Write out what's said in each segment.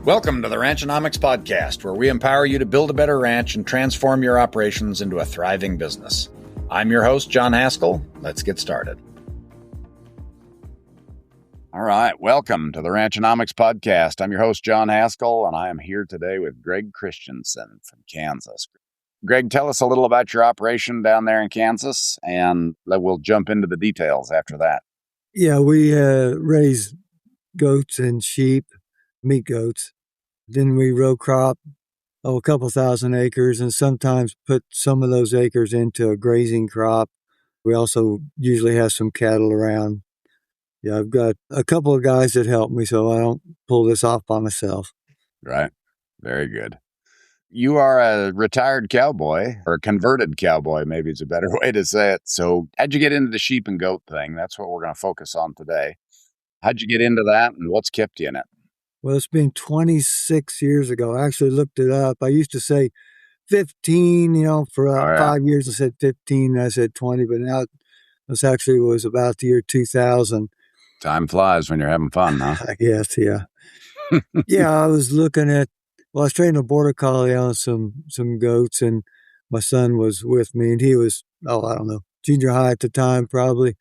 Welcome to the Ranchonomics Podcast, where we empower you to build a better ranch and transform your operations into a thriving business. I'm your host, John Haskell. Let's get started. All right, welcome to the Ranchonomics Podcast. I'm your host, John Haskell, and I am here today with Greg Christiansen from Kansas. Greg, tell us a little about your operation down there in Kansas, and we'll jump into the details after that. Yeah, we raise goats and sheep, meat goats. Then we row crop a couple thousand acres and sometimes put some of those acres into a grazing crop. We also usually have some cattle around. Yeah, I've got a couple of guys that help me so I don't pull this off by myself. Right. Very good. You are a retired cowboy, or a converted cowboy, maybe is a better way to say it. So how'd you get into the sheep and goat thing? That's what we're going to focus on today. How'd you get into that, and what's kept you in it? Well, it's been 26 years ago. I actually looked it up. I used to say 15, for 5 years I said 15, and I said 20, but now this actually was about the year 2000. Time flies when you're having fun, huh? I guess, yeah. Yeah, I was looking at, I was training a border collie on some goats, and my son was with me, and he was, I don't know, junior high at the time probably,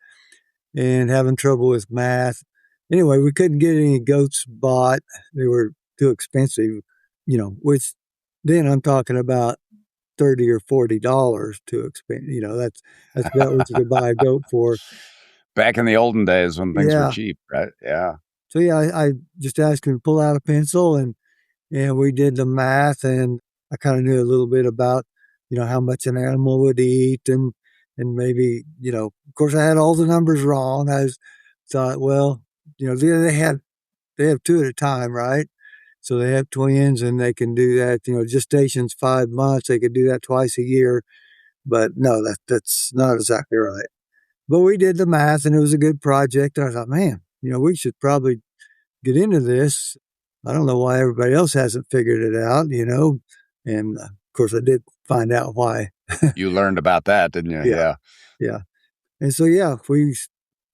and having trouble with math. Anyway, we couldn't get any goats bought. They were too expensive, which then I'm talking about $30 or $40 too expensive. That's about what you could buy a goat for. Back in the olden days when things were cheap, right? Yeah. So yeah, I just asked him to pull out a pencil and we did the math, and I kind of knew a little bit about, how much an animal would eat and maybe, of course I had all the numbers wrong. I thought, well, they have two at a time, right? So they have twins and they can do that, gestation's 5 months. They could do that twice a year, but no, that's not exactly right. But we did the math and it was a good project. And I thought, man, we should probably get into this. I don't know why everybody else hasn't figured it out, and of course I did find out why. You learned about that, didn't you? Yeah. And so, we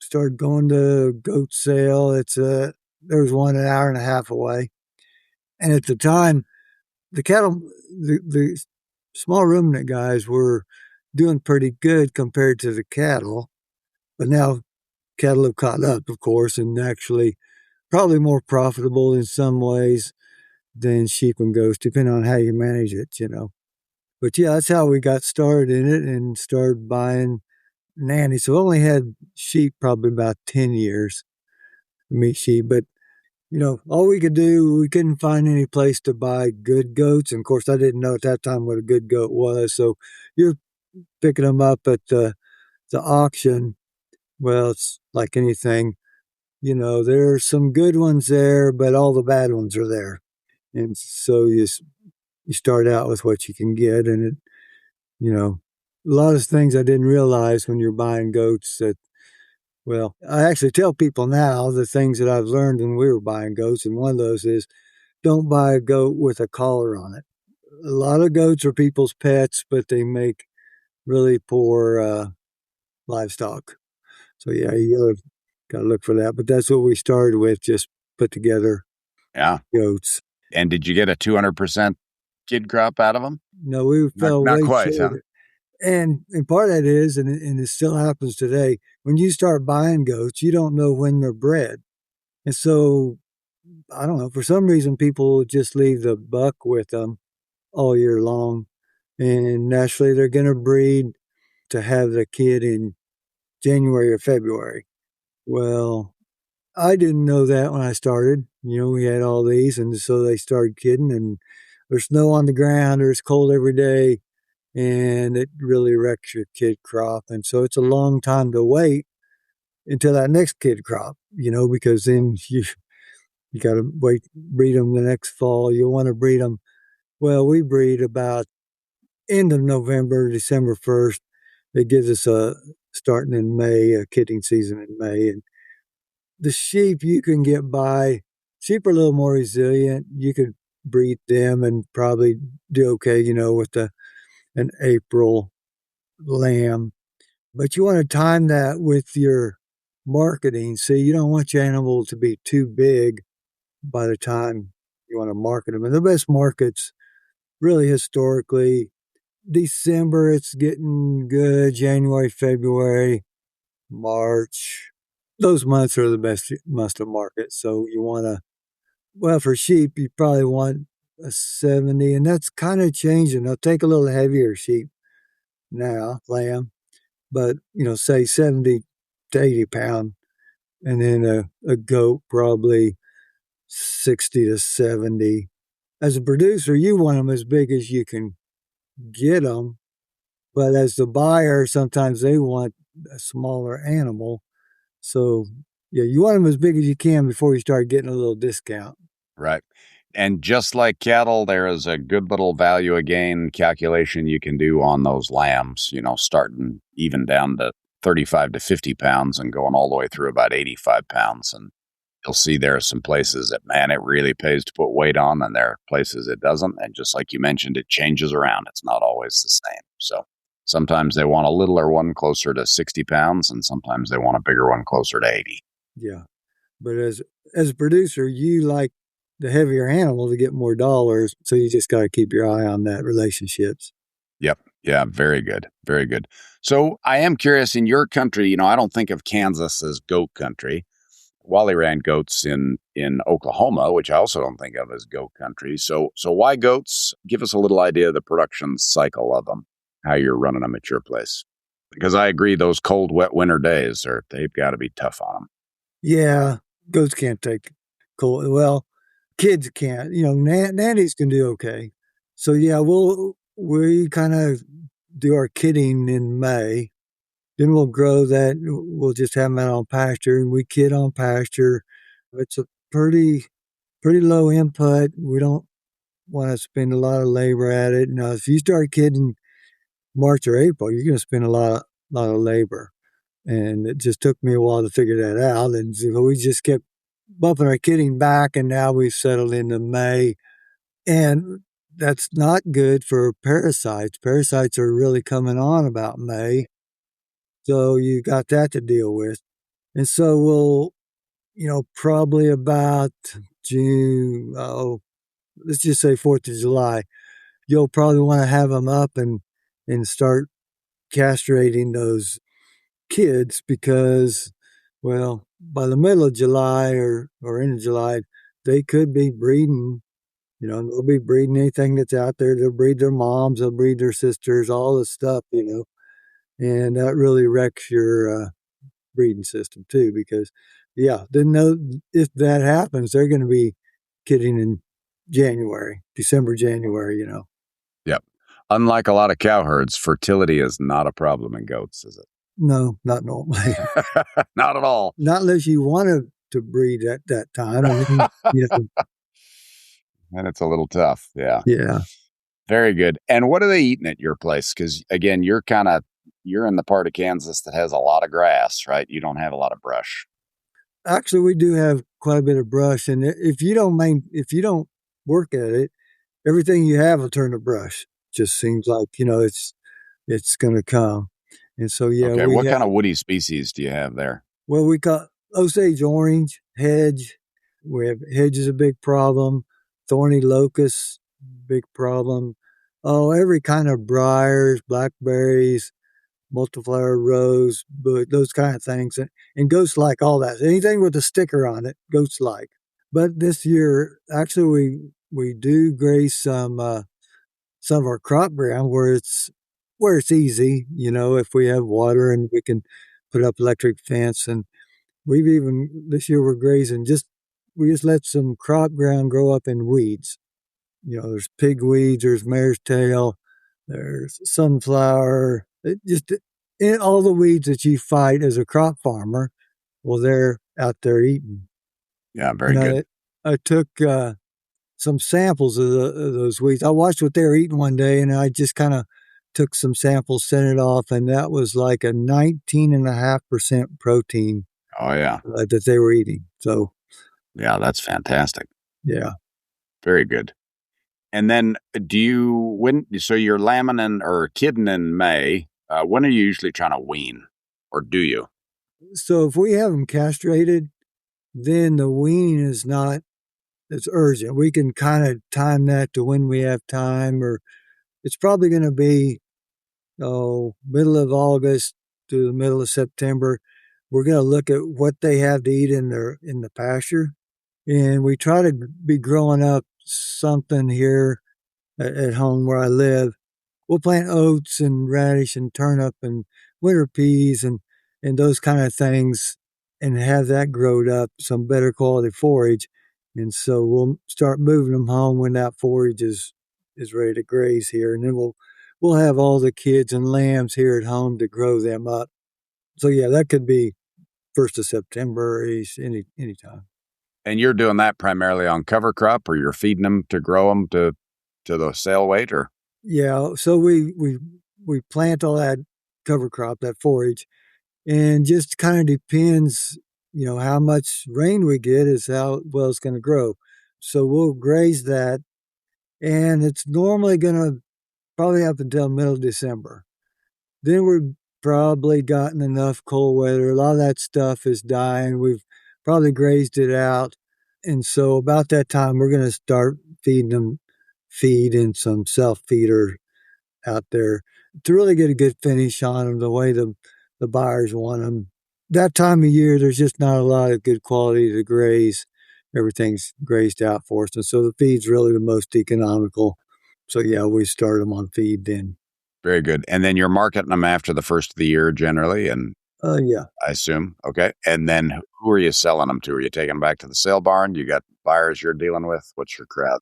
started going to goat sale. There was one an hour and a half away. And at the time, the cattle, the small ruminant guys were doing pretty good compared to the cattle. But now cattle have caught up, of course, and actually probably more profitable in some ways than sheep and goats, depending on how you manage it, But yeah, that's how we got started in it and started buying nannies. So we only had sheep probably about 10 years, meat sheep. But, all we could do, we couldn't find any place to buy good goats. And of course, I didn't know at that time what a good goat was. So you're picking them up at the auction. Well, it's like anything, there's some good ones there, but all the bad ones are there. And so you start out with what you can get. And a lot of things I didn't realize when you're buying goats that, well, I actually tell people now the things that I've learned when we were buying goats. And one of those is don't buy a goat with a collar on it. A lot of goats are people's pets, but they make really poor livestock. So yeah, you got to look for that. But that's what we started with, just put together goats. And did you get a 200% kid crop out of them? No, we fell not way quite, short. huh? And part of that is, and it still happens today, when you start buying goats, you don't know when they're bred. And so, I don't know, for some reason, people just leave the buck with them all year long. And naturally, they're going to breed to have the kid in January or February. Well, I didn't know that when I started. We had all these, and so they started kidding, and there's snow on the ground, or it's cold every day, and it really wrecks your kid crop. And so it's a long time to wait until that next kid crop, because then you got to breed them the next fall. You want to breed them. Well, we breed about end of November, December 1st. It gives us starting in May, a kidding season in May. And the sheep you can get by. Sheep are a little more resilient. You could breed them and probably do okay, with an April lamb. But you want to time that with your marketing. So you don't want your animal to be too big by the time you want to market them. And the best markets, really historically, December, it's getting good. January, February, March, those months are the best months to market. So you want to, well, for sheep, you probably want a 70, and that's kind of changing. They'll take a little heavier sheep now, lamb, but, say 70 to 80 pound, and then a goat probably 60 to 70. As a producer, you want them as big as you can get them, but as the buyer, sometimes they want a smaller animal. So, yeah, you want them as big as you can before you start getting a little discount. Right. And just like cattle, there is a good little value again calculation you can do on those lambs, starting even down to 35 to 50 pounds and going all the way through about 85 pounds. And you'll see there are some places that, man, it really pays to put weight on, and there are places it doesn't. And just like you mentioned, it changes around. It's not always the same. So sometimes they want a littler one closer to 60 pounds, and sometimes they want a bigger one closer to 80. Yeah. But as a producer, you like the heavier animal to get more dollars. So you just got to keep your eye on that relationships. Yep. Yeah. Very good. Very good. So I am curious, in your country, I don't think of Kansas as goat country. Wally ran goats in Oklahoma, which I also don't think of as goat country. So why goats? Give us a little idea of the production cycle of them, how you're running them at your place. Because I agree, those cold, wet winter days, they've got to be tough on them. Yeah. Goats can't take cold. Well, kids can't. Nannies can do okay. So, yeah, we kind of do our kidding in May. Then we'll grow that. We'll just have them out on pasture, and we kid on pasture. It's a pretty low input. We don't want to spend a lot of labor at it. Now, if you start kidding March or April, you're going to spend a lot of labor. And it just took me a while to figure that out. And we just kept bumping our kidding back, and now we've settled into May. And that's not good for parasites. Parasites are really coming on about May. So you got that to deal with. And so we'll, probably about June, let's just say 4th of July, you'll probably want to have them up and start castrating those kids because, well, by the middle of July or end of July, they could be breeding. They'll be breeding anything that's out there. They'll breed their moms, they'll breed their sisters, all this stuff, and that really wrecks your breeding system too. Because, yeah, didn't know if that happens, they're going to be kidding in December, January. Yep. Unlike a lot of cow herds, fertility is not a problem in goats, is it? No, not normally. Not at all. Not unless you wanted to breed at that time. And it's a little tough. Yeah. Yeah. Very good. And what are they eating at your place? Because, again, you're in the part of Kansas that has a lot of grass, right? You don't have a lot of brush. Actually, we do have quite a bit of brush, and if you don't work at it, everything you have will turn to brush. Just seems like it's going to come. And so, yeah. Okay. What kind of woody species do you have there? Well, we got Osage orange, hedge. We have hedge is a big problem. Thorny locust, big problem. Oh, every kind of briars, blackberries, multiflower rose, but those kind of things. And goats like all that. Anything with a sticker on it, goats like. But this year, actually, we do graze some of our crop ground where it's easy, if we have water and we can put up electric fence. And this year we're grazing, we just let some crop ground grow up in weeds. There's pigweeds, there's mare's tail, there's sunflower, all the weeds that you fight as a crop farmer. Well, they're out there eating. Yeah, very good. I took some samples of those weeds. I watched what they were eating one day, and I just kind of took some samples, sent it off, and that was like a 19.5% protein. Oh, yeah. That they were eating. So, yeah, that's fantastic. Yeah. Very good. And then so you're lambing or kidding in May, when are you usually trying to wean, or do you? So if we have them castrated, then the weaning is not it's urgent. We can kind of time that to when we have time, or it's probably going to be middle of August to the middle of September. We're going to look at what they have to eat in the pasture, and we try to be growing up something here at home where I live. We'll plant oats and radish and turnip and winter peas and those kind of things, and have that growed up, some better quality forage. And so we'll start moving them home when that forage is ready to graze here, and then we'll have all the kids and lambs here at home to grow them up. So yeah, that could be 1st of September, any time. And you're doing that primarily on cover crop, or you're feeding them to grow them to the sale weight, or? Yeah, so we plant all that cover crop, that forage, and just kind of depends, how much rain we get is how well it's going to grow. So we'll graze that, and it's normally going to probably up until middle of December. Then we've probably gotten enough cold weather. A lot of that stuff is dying. We've probably grazed it out. And so about that time, we're going to start feeding them feed and some self feeder out there to really get a good finish on them the way the buyers want them. That time of year, there's just not a lot of good quality to graze. Everything's grazed out for us. And so the feed's really the most economical. So yeah, we start them on feed then. Very good. And then you're marketing them after the first of the year generally, and Yeah. I assume. Okay. And then who are you selling them to? Are you taking them back to the sale barn? You got buyers you're dealing with? What's your crowd?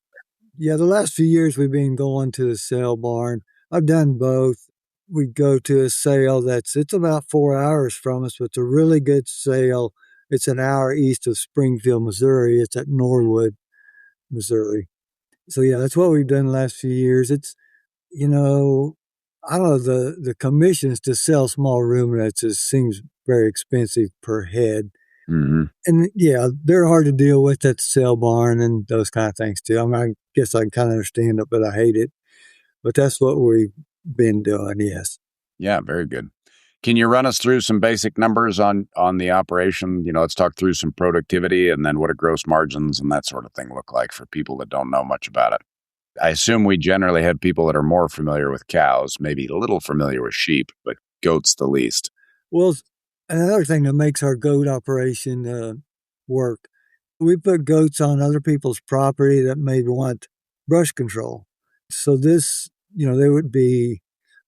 Yeah, the last few years we've been going to the sale barn. I've done both. We go to a sale it's about 4 hours from us, but it's a really good sale. It's an hour east of Springfield, Missouri. It's at Norwood, Missouri. So yeah, that's what we've done the last few years. It's, I don't know, the commissions to sell small ruminants seems very expensive per head. Mm-hmm. And yeah, they're hard to deal with at the sale barn and those kind of things too. I mean, I guess I can kind of understand it, but I hate it. But that's what we've been doing, yes. Yeah, very good. Can you run us through some basic numbers on the operation? Let's talk through some productivity and then what do gross margins and that sort of thing look like for people that don't know much about it. I assume we generally have people that are more familiar with cows, maybe a little familiar with sheep, but goats the least. Well, another thing that makes our goat operation work, we put goats on other people's property that may want brush control. So this, they would be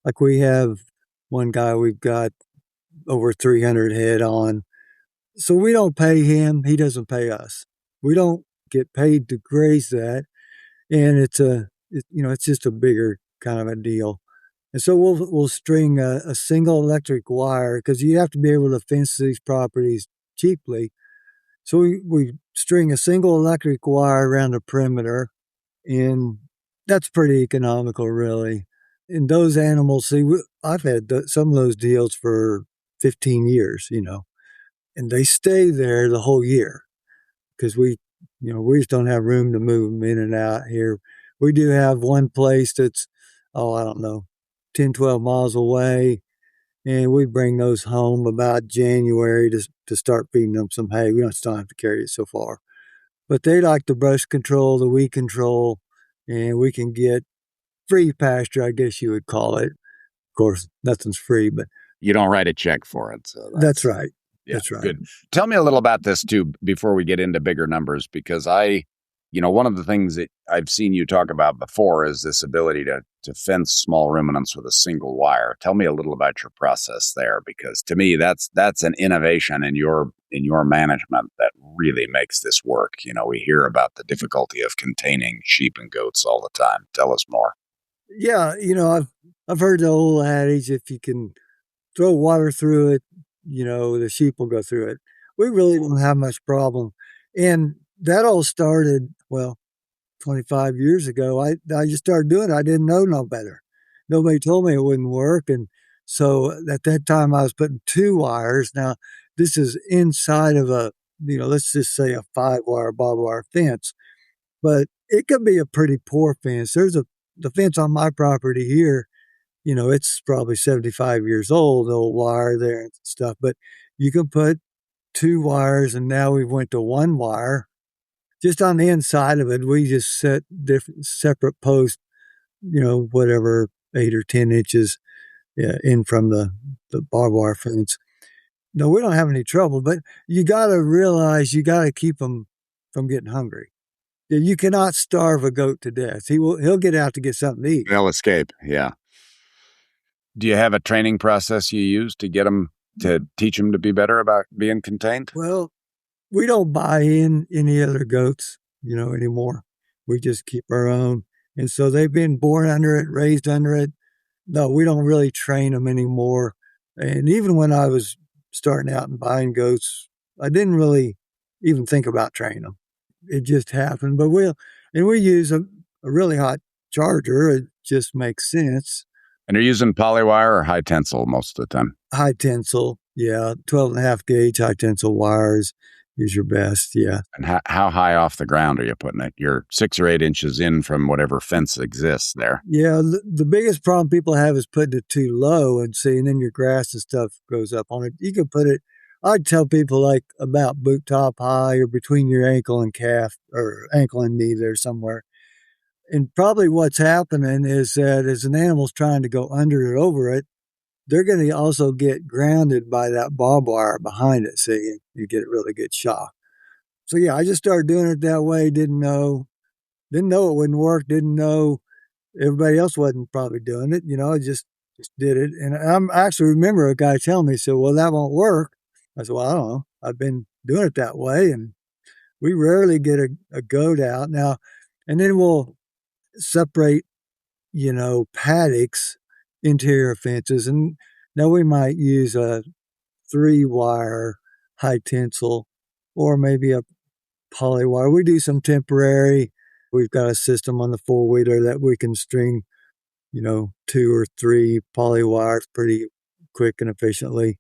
like we have one guy we've got over 300 head on. So we don't pay him. He doesn't pay us. We don't get paid to graze that. And it's just a bigger kind of a deal. And so we'll string a single electric wire because you have to be able to fence these properties cheaply. So we string a single electric wire around the perimeter, and that's pretty economical, really. And those animals, I've had some of those deals for 15 years, and they stay there the whole year because we just don't have room to move them in and out here. We do have one place that's, I don't know, 10, 12 miles away, and we bring those home about January to start feeding them some hay. We don't have to carry it so far. But they like the brush control, the weed control, and we can get free pasture, I guess you would call it. Of course, nothing's free, but you don't write a check for it. So that's right. Yeah, that's right. Good. Tell me a little about this too before we get into bigger numbers, because one of the things that I've seen you talk about before is this ability to fence small ruminants with a single wire. Tell me a little about your process there, because to me that's an innovation in your management that really makes this work. We hear about the difficulty of containing sheep and goats all the time. Tell us more. Yeah, I've heard the old adage, if you can throw water through it, the sheep will go through it. We really don't have much problem. And that all started, 25 years ago. I just started doing it. I didn't know no better. Nobody told me it wouldn't work. And so at that time I was putting 2 wires. Now this is inside of let's just say a 5-wire barbed wire fence, but it could be a pretty poor fence. The fence on my property here, it's probably 75 years old, the old wire there and stuff, but you can put 2 wires, and now we went to 1 wire. just on the inside of it, we just set different separate posts, whatever, 8 or 10 inches in from the barbed wire fence. No, we don't have any trouble, but you got to realize you got to keep them from getting hungry. You cannot starve a goat to death. He'll get out to get something to eat. They'll escape. Yeah. Do you have a training process you use to get them to teach them to be better about being contained? Well, we don't buy in any other goats, anymore. We just keep our own. And so they've been born under it, raised under it. No, we don't really train them anymore. And even when I was starting out and buying goats, I didn't really even think about training them. It just happened. But we use a really hot charger. It just makes sense. And you're using polywire or high tensile most of the time? High tensile, yeah. 12.5 gauge high tensile wires is your best, yeah. And how high off the ground are you putting it? You're 6 or 8 inches in from whatever fence exists there. Yeah, the biggest problem people have is putting it too low and then your grass and stuff goes up on it. You can put it, I'd tell people like about boot top high or between your ankle and calf or ankle and knee there somewhere. And probably what's happening is that as an animal's trying to go under or over it, they're going to also get grounded by that barbed wire behind it. So you get a really good shock. So yeah, I just started doing it that way. Didn't know it wouldn't work. Didn't know everybody else wasn't probably doing it. I just did it. And I actually remember a guy telling me, so, well, that won't work. I said, well, I don't know. I've been doing it that way. And we rarely get a goat out now. And then we'll separate, paddocks, interior fences. And now we might use a 3-wire high tensile or maybe a poly wire. We do some temporary. We've got a system on the 4-wheeler that we can string, 2 or 3 poly wires pretty quick and efficiently.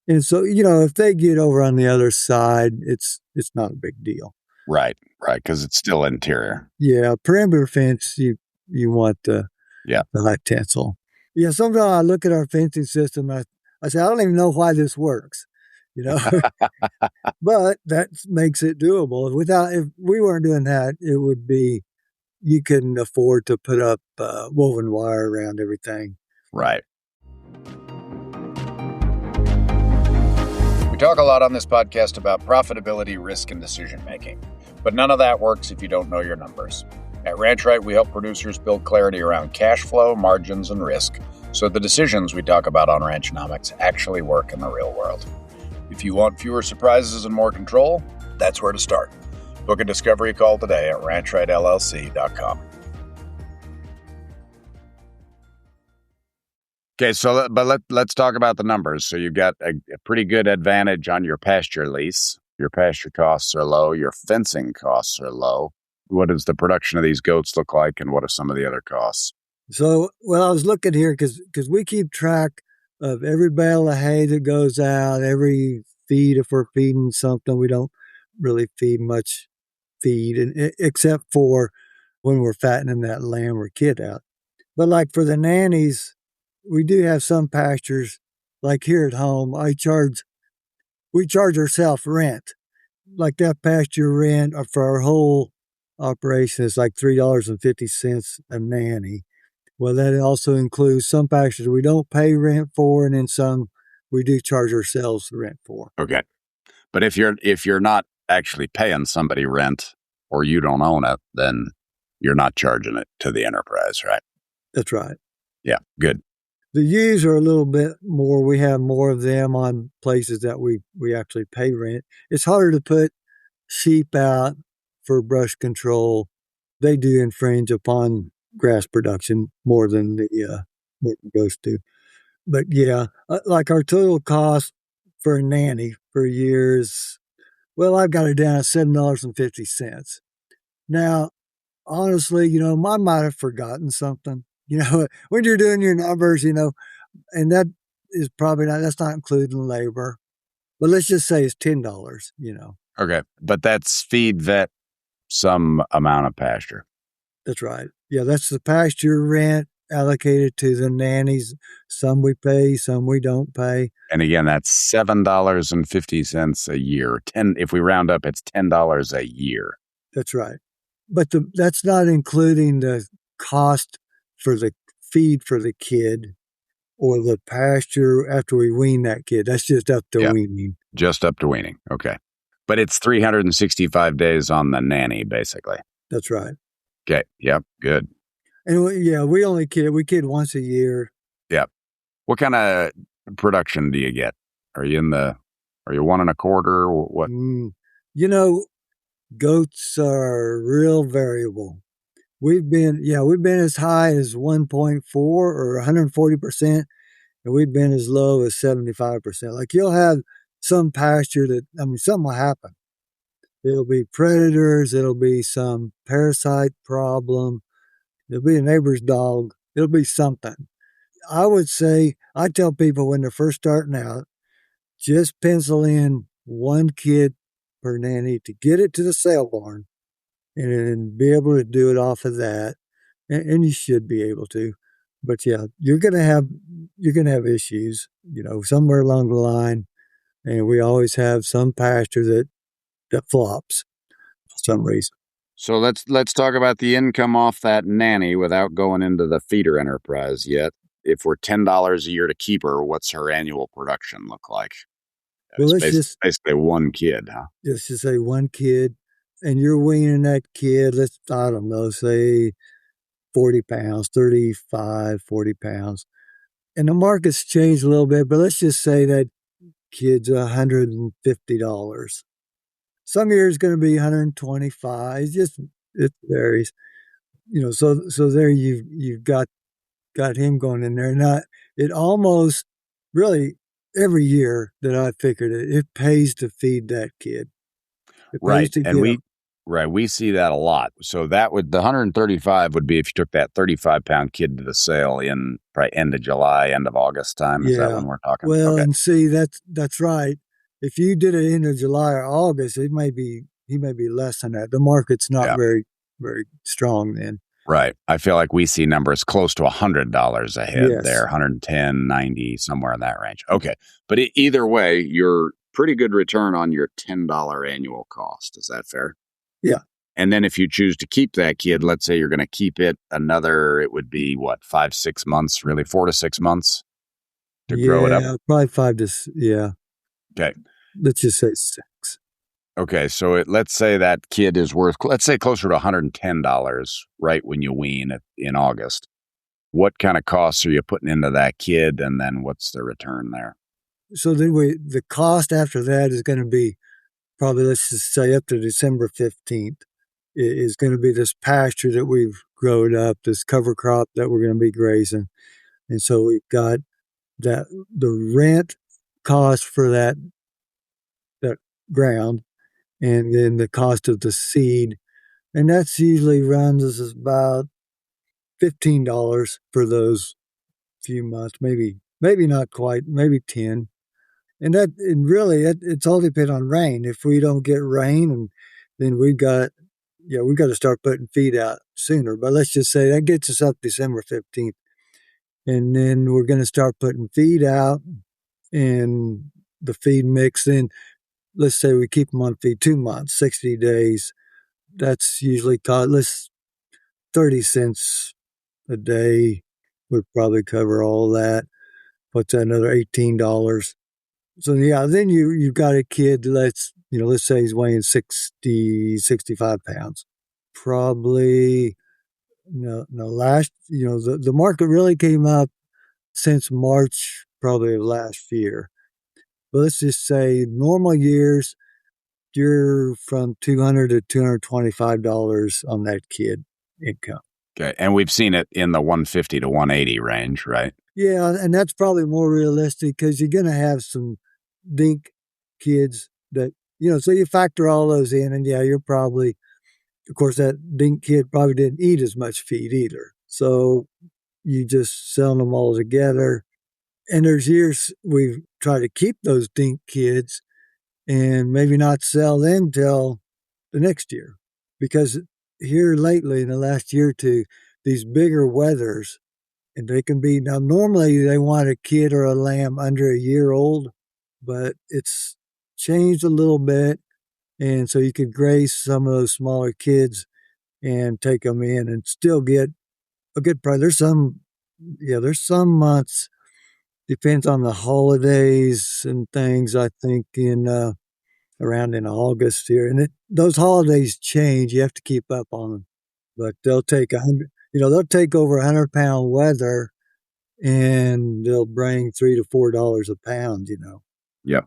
And so, if they get over on the other side, it's not a big deal. Right, because it's still interior. Yeah, perimeter fence, you want the high tensile. Yeah, sometimes I look at our fencing system, I say, I don't even know why this works, but that makes it doable. If we weren't doing that, it would be, you couldn't afford to put up woven wire around everything. Right. We talk a lot on this podcast about profitability, risk, and decision-making, but none of that works if you don't know your numbers. At RanchRight, we help producers build clarity around cash flow, margins, and risk, so the decisions we talk about on Ranchonomics actually work in the real world. If you want fewer surprises and more control, that's where to start. Book a discovery call today at ranchrightllc.com. Okay, but let's talk about the numbers. So you've got a pretty good advantage on your pasture lease. Your pasture costs are low. Your fencing costs are low. What does the production of these goats look like, and what are some of the other costs? So, I was looking here because we keep track of every bale of hay that goes out, every feed if we're feeding something. We don't really feed much feed, except for when we're fattening that lamb or kid out. But like for the nannies, we do have some pastures, like here at home, we charge ourselves rent. Like that pasture rent for our whole operation is like $3.50 a nanny. Well, that also includes some pastures we don't pay rent for, and then some we do charge ourselves rent for. Okay. But if you're not actually paying somebody rent or you don't own it, then you're not charging it to the enterprise, right? That's right. Yeah, good. The ewes are a little bit more. We have more of them on places that we actually pay rent. It's harder to put sheep out for brush control. They do infringe upon grass production more than the goats do. But yeah, like our total cost for a nanny for a year is, well, I've got it down at $7.50. Now, honestly, I might have forgotten something. When you're doing your numbers, and that is probably that's not including labor. But let's just say it's $10, Okay. But that's feed, vet, some amount of pasture. That's right. Yeah, that's the pasture rent allocated to the nannies. Some we pay, some we don't pay. And again, that's $7.50 a year. If we round up, it's $10 a year. That's right. But that's not including the cost for the feed for the kid or the pasture after we wean that kid. That's just up to Yeah. weaning. Just up to weaning. Okay. But it's 365 days on the nanny, basically. That's right. Okay. Yep. Good. And we kid once a year. Yep. What kind of production do you get? Are you 1.25? What? You know, goats are real variable. We've been as high as 1.4 or 140%, and we've been as low as 75%. Like you'll have some pasture something will happen. It'll be predators, it'll be some parasite problem, it'll be a neighbor's dog, it'll be something. I tell people when they're first starting out, just pencil in one kid per nanny to get it to the sale barn and be able to do it off of that. And you should be able to. But yeah, you're gonna have issues, somewhere along the line. And we always have some pasture that flops for some reason. So let's talk about the income off that nanny without going into the feeder enterprise yet. If we're $10 a year to keep her, what's her annual production look like? Well, It's basically one kid, huh? Let's just say one kid, and you're weaning that kid, I don't know, say 40 pounds, 35, 40 pounds. And the market's changed a little bit, but let's just say that kid's $150. Some years going to be 125. It varies, So there you've got him going in there. Not it almost really every year that I figured it pays to feed that kid. It pays Right. to And get him. we see that a lot. So the 135 would be if you took that 35-pound kid to the sale in probably end of July, end of August time. Is that when we're talking? Well, Okay. and see that's right. If you did it in July or August, he may be less than that. The market's not very very strong then. Right. I feel like we see numbers close to $100 a head Yes. there, 110, 90, somewhere in that range. Okay. But either way, you're pretty good return on your $10 annual cost. Is that fair? Yeah. And then if you choose to keep that kid, let's say you're going to keep it it would be what, 5-6 months, really 4 to 6 months to grow it up? Yeah, probably 5 to, yeah. Okay. Let's just say 6. Okay, so let's say that kid is worth, let's say closer to $110 right when you wean it in August. What kind of costs are you putting into that kid, and then what's the return there? So then the cost after that is going to be probably, let's just say up to December 15th, is going to be this pasture that we've grown up, this cover crop that we're going to be grazing. And so we've got the rent cost for that ground, and then the cost of the seed. And that's usually runs us about $15 for those few months, maybe not quite, maybe 10. And really it's all depend on rain. If we don't get rain, and then we've got to start putting feed out sooner. But let's just say that gets us up December 15th. And then we're going to start putting feed out, and the feed mix in. Let's say we keep them on feed 2 months, 60 days. That's usually cost 30 cents a day would probably cover all that. What's that, another $18? So yeah, then you've got a kid, let's say he's weighing 60, 65 pounds. Probably the market really came up since March probably of last year. But let's just say normal years, you're from $200 to $225 on that kid income. Okay, and we've seen it in the 150 to 180 range, right? Yeah, and that's probably more realistic because you're going to have some dink kids that, so you factor all those in, and yeah, you're probably, of course, that dink kid probably didn't eat as much feed either. So you just sell them all together. And there's years we've tried to keep those dink kids and maybe not sell them till the next year. Because here lately, in the last year or two, these bigger wethers, and they can be, now normally they want a kid or a lamb under a year old, but it's changed a little bit. And so you could graze some of those smaller kids and take them in and still get a good price. There's some months, depends on the holidays and things, I think in around in August here. And those holidays change. You have to keep up on them. But they'll take they'll take over 100-pound weather and they'll bring $3 to $4 a pound. Yep.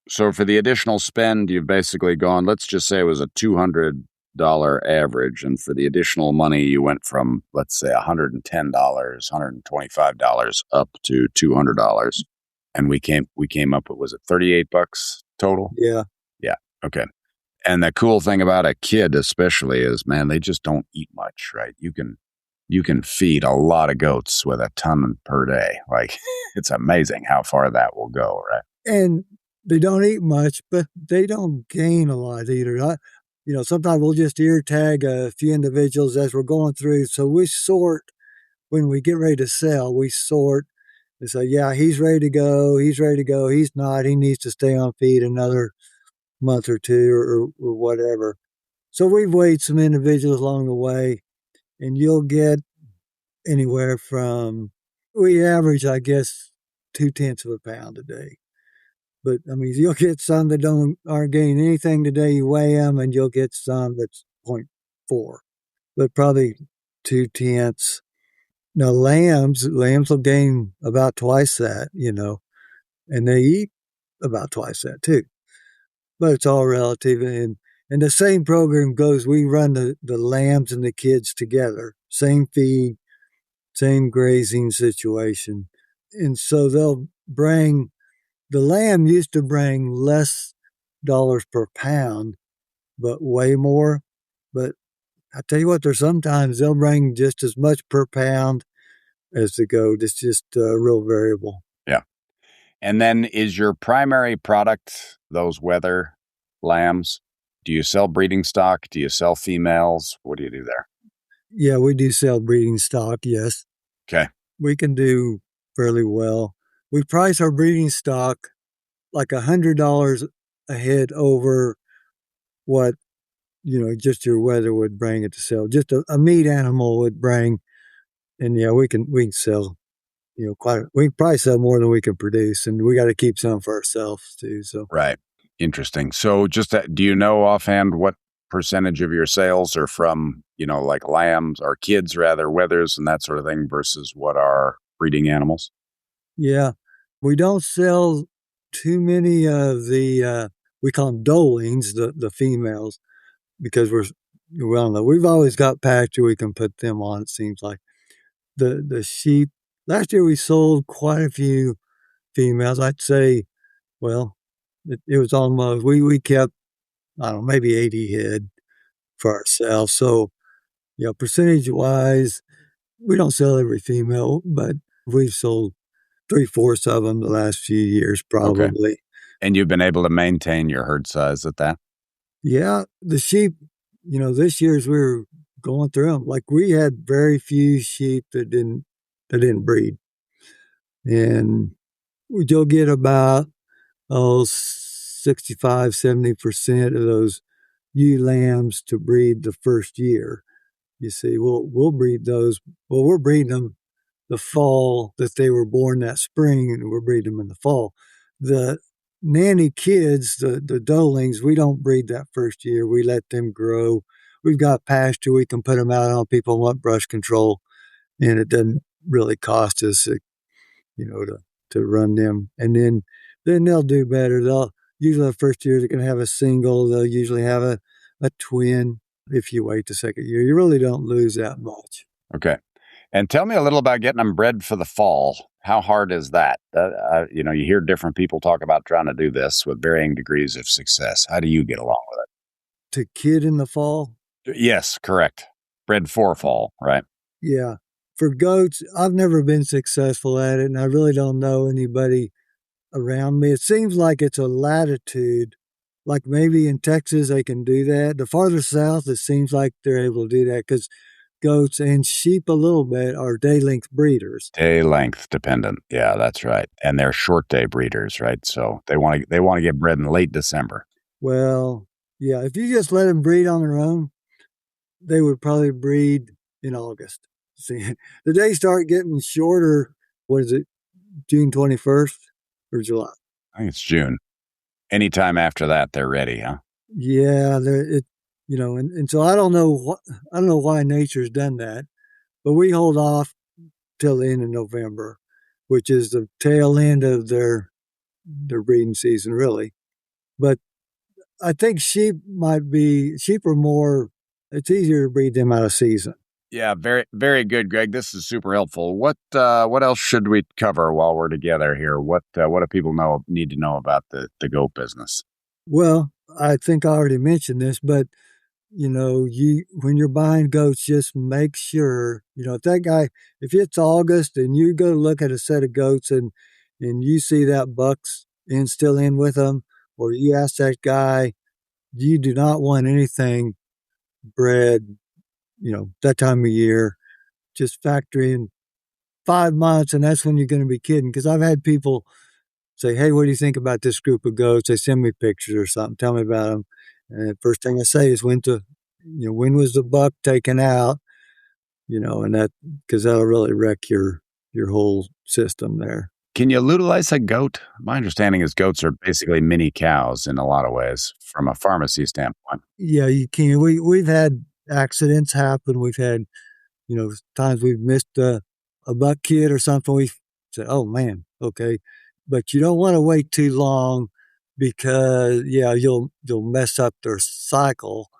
So for the additional spend, you've basically gone, let's just say it was a $200 average. And for the additional money, you went from, let's say, $110, $125 up to $200. And we came up with, was it $38 total? Yeah. Yeah. Okay. And the cool thing about a kid especially is, man, they just don't eat much, right? You can feed a lot of goats with a ton per day. Like, it's amazing how far that will go, right? And they don't eat much, but they don't gain a lot either. Sometimes we'll just ear tag a few individuals as we're going through. So we sort, when we get ready to sell, we sort and say, yeah, he's ready to go. He's ready to go. He's not. He needs to stay on feed another month or two or whatever. So we've weighed some individuals along the way, and you'll get anywhere from, we average, I guess, 0.2 of a pound a day. But I mean, you'll get some that aren't gaining anything today. You weigh them, and you'll get some that's 0.4, but probably 0.2. Now, lambs will gain about twice that, and they eat about twice that too. But it's all relative. And the same program goes, we run the lambs and the kids together, same feed, same grazing situation. And so the lamb used to bring less dollars per pound, but way more. But I tell you what, there's sometimes they'll bring just as much per pound as the goat. It's just real variable. Yeah. And then is your primary product those wether lambs? Do you sell breeding stock? Do you sell females? What do you do there? Yeah, we do sell breeding stock, yes. Okay. We can do fairly well. We price our breeding stock like $100 a head over what, just your weather would bring it to sell. Just a meat animal would bring. And yeah, we can sell, we can probably sell more than we can produce, and we got to keep some for ourselves too. So right. Interesting. So just do you know offhand what percentage of your sales are from, like lambs or kids rather, wethers and that sort of thing versus what are breeding animals? Yeah, we don't sell too many of the, we call them dolings, the females, because we've always got pasture we can put them on, it seems like. The sheep, last year we sold quite a few females. I'd say, well, it was almost, we kept, I don't know, maybe 80 head for ourselves. So, percentage wise, we don't sell every female, but we've sold 3/4 of them the last few years, probably. Okay. And you've been able to maintain your herd size at that? Yeah, the sheep, this year as we were going through them, like we had very few sheep that didn't breed. And you'll get about 65, 70% of those ewe lambs to breed the first year. You see, we'll breed those. Well, we're breeding them the fall that they were born that spring, and we're breeding them in the fall. The nanny kids, the dolings, we don't breed that first year. We let them grow. We've got pasture we can put them out on. People want brush control, and it doesn't really cost us, to run them. And then they'll do better. They'll usually the first year they're going to have a single. They'll usually have a twin. If you wait the second year, you really don't lose that much. Okay. And tell me a little about getting them bred for the fall. How hard is that? You hear different people talk about trying to do this with varying degrees of success. How do you get along with it? To kid in the fall? Yes, correct. Bred for fall, right? Yeah. For goats, I've never been successful at it, and I really don't know anybody around me. It seems like it's a latitude. Like maybe in Texas they can do that. The farther south, it seems like they're able to do that because goats and sheep a little bit are day length breeders. Day length dependent. Yeah, that's right. And they're short day breeders, right? So they want to get bred in late December. Well, yeah, if you just let them breed on their own, they would probably breed in August. See, the days start getting shorter. What is it, June 21st or July? I think it's June. Anytime after that, they're ready, huh? Yeah, and so I don't know why nature's done that, but we hold off till the end of November, which is the tail end of their breeding season, really. But I think sheep are more. It's easier to breed them out of season. Yeah, very, very good, Greg. This is super helpful. What else should we cover while we're together here? What do people need to know about the goat business? Well, I think I already mentioned this, but when you're buying goats, just make sure if it's August and you go look at a set of goats and you see that buck's still in with them, or you ask that guy, you do not want anything bred, that time of year. Just factor in 5 months, and that's when you're going to be kidding. Because I've had people say, "Hey, what do you think about this group of goats?" They send me pictures or something, tell me about them. And the first thing I say is, when was the buck taken out? And because that'll really wreck your whole system there. Can you utilize a goat? My understanding is goats are basically mini cows in a lot of ways from a pharmacy standpoint. Yeah, you can. We've had accidents happen. We've had, times we've missed a buck kid or something. We said, "Oh man, okay," but you don't want to wait too long because you'll mess up their cycle.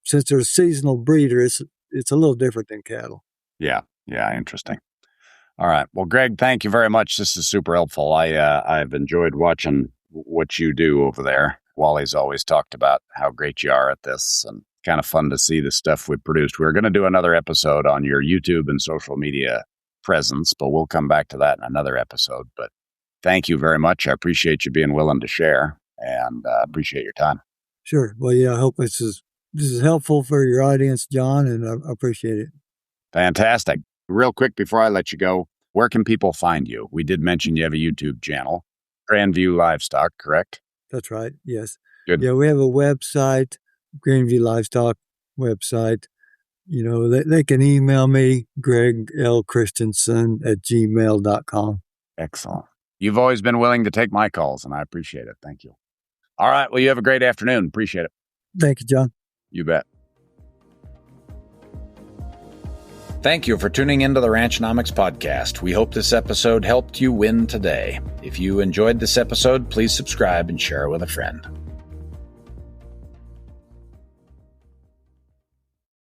Since they're a seasonal breeder, it's a little different than cattle. Yeah, interesting. All right. Well, Greg, thank you very much. This is super helpful. I've enjoyed watching what you do over there. Wally's always talked about how great you are at this, and kind of fun to see the stuff we've produced. We're going to do another episode on your YouTube and social media presence, but we'll come back to that in another episode. But thank you very much. I appreciate you being willing to share, and appreciate your time. Sure. Well, yeah, I hope this is helpful for your audience, John, and I appreciate it. Fantastic. Real quick before I let you go, where can people find you? We did mention you have a YouTube channel, Grandview Livestock, correct? That's right. Yes. Good. Yeah, we have a website, Grandview Livestock website. They can email me, greglchristiansen@gmail.com. Excellent. You've always been willing to take my calls, and I appreciate it. Thank you. All right. Well, you have a great afternoon. Appreciate it. Thank you, John. You bet. Thank you for tuning into the Ranchonomics podcast. We hope this episode helped you win today. If you enjoyed this episode, please subscribe and share it with a friend.